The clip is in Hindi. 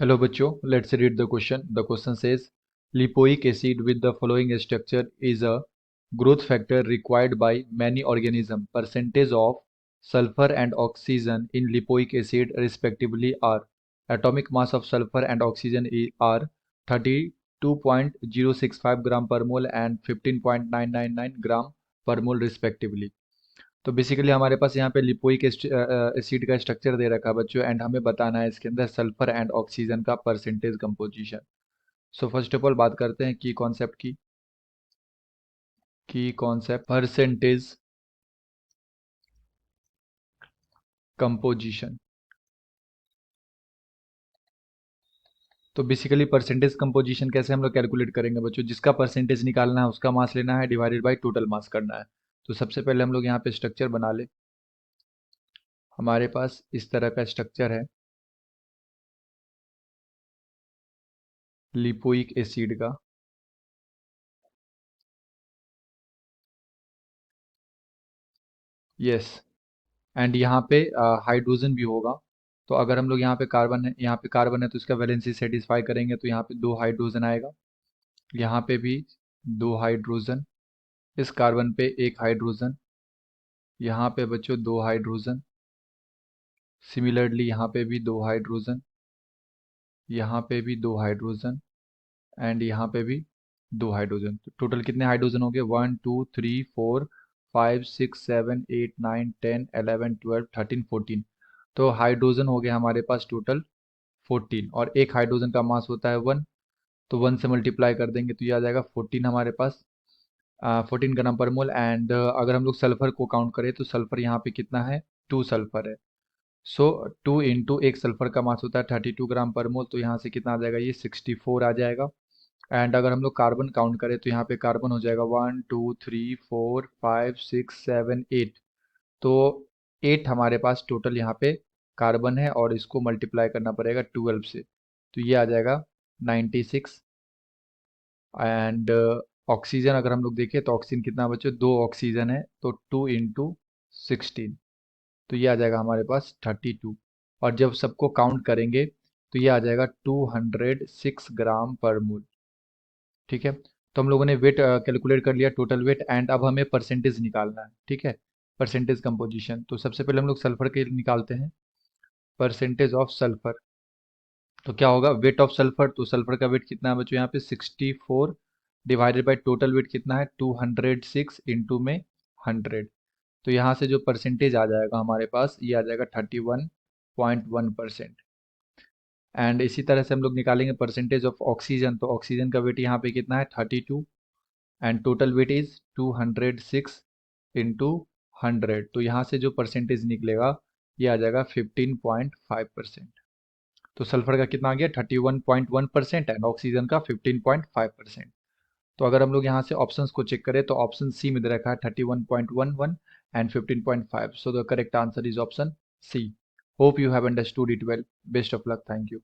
Hello बच्चों, let's read the question. The question says lipoic acid with the following structure is a growth factor required by many organisms. Percentage of sulfur and oxygen in lipoic acid respectively are atomic mass of sulfur and oxygen are 32.065 gram per mole and 15.999 gram per mole respectively. तो बेसिकली हमारे पास यहाँ पे लिपोइक एसिड का स्ट्रक्चर दे रखा है बच्चों, एंड हमें बताना है इसके अंदर सल्फर एंड ऑक्सीजन का percentage composition. So first of all बात करते हैं की कॉन्सेप्ट परसेंटेज कंपोजिशन। तो बेसिकली परसेंटेज कंपोजिशन कैसे हम लोग कैलकुलेट करेंगे बच्चों? जिसका परसेंटेज निकालना है उसका मास लेना है, डिवाइडेड बाई टोटल मास करना है। तो सबसे पहले हम लोग यहाँ पे स्ट्रक्चर बना ले। हमारे पास इस तरह का स्ट्रक्चर है लिपोइक एसिड का। यस, एंड यहाँ पे हाइड्रोजन भी होगा। तो अगर हम लोग यहाँ पे कार्बन है तो इसका वैलेंसी सेटिस्फाई करेंगे तो यहाँ पे दो हाइड्रोजन आएगा। यहाँ पे भी दो हाइड्रोजन, इस कार्बन पे एक हाइड्रोजन, यहाँ पे बच्चों दो हाइड्रोजन। सिमिलरली यहाँ पे भी दो हाइड्रोजन, यहाँ पे भी दो हाइड्रोजन, एंड यहाँ पे भी दो हाइड्रोजन। तो टोटल कितने हाइड्रोजन हो गए? 1 2 3 4 5 6 7 8 9 10 11 12 13 14। तो हाइड्रोजन हो गया हमारे पास टोटल 14, और एक हाइड्रोजन का मास होता है 1। तो 1 से मल्टीप्लाई कर देंगे तो ये आ जाएगा 14 हमारे पास, 14 ग्राम पर मोल। एंड अगर हम लोग सल्फर को काउंट करें तो सल्फर यहाँ पे कितना है? 2 सल्फर है। सो 2 इंटू एक सल्फर का मास होता है 32 ग्राम पर मोल, तो यहाँ से कितना आ जाएगा? ये 64 आ जाएगा। एंड अगर हम लोग कार्बन काउंट करें तो यहाँ पे कार्बन हो जाएगा 1 2 3 4 5 6 7 8। तो 8 हमारे पास टोटल यहाँ पे कार्बन है, और इसको मल्टीप्लाई करना पड़ेगा 12 से, तो ये आ जाएगा 96। एंड ऑक्सीजन अगर हम लोग देखें तो ऑक्सीजन कितना बचे? दो ऑक्सीजन है, तो 2 इंटू 16, तो ये आ जाएगा हमारे पास 32। और जब सबको काउंट करेंगे तो ये आ जाएगा 206 ग्राम पर मोल। ठीक है, तो हम लोगों ने वेट कैलकुलेट कर लिया, टोटल वेट, एंड अब हमें परसेंटेज निकालना है। ठीक है, परसेंटेज कंपोजिशन। तो सबसे पहले हम लोग सल्फर के निकालते हैं परसेंटेज ऑफ सल्फर। तो क्या होगा? वेट ऑफ सल्फर, तो सल्फर का वेट कितना है बच्चों? यहाँ पे 64 डिवाइडेड बाई टोटल वेट कितना है? 206 इंटू में 100। तो यहाँ से जो परसेंटेज आ जाएगा हमारे पास, ये आ जाएगा 31.1%। एंड इसी तरह से हम लोग निकालेंगे परसेंटेज ऑफ ऑक्सीजन। तो ऑक्सीजन का वेट यहाँ पे कितना है? 32, and total weight is 206 into 100। तो यहाँ से जो परसेंटेज निकलेगा ये आ जाएगा 15.5%। तो सल्फर का कितना आ गया? 31.1% एंड ऑक्सीजन का 15.5%। तो अगर हम लोग यहाँ से ऑप्शंस को चेक करें तो ऑप्शन सी में दे रखा है 31.11 and 15.5। So the correct answer is option C. Hope you have understood it well. Best of luck, thank you.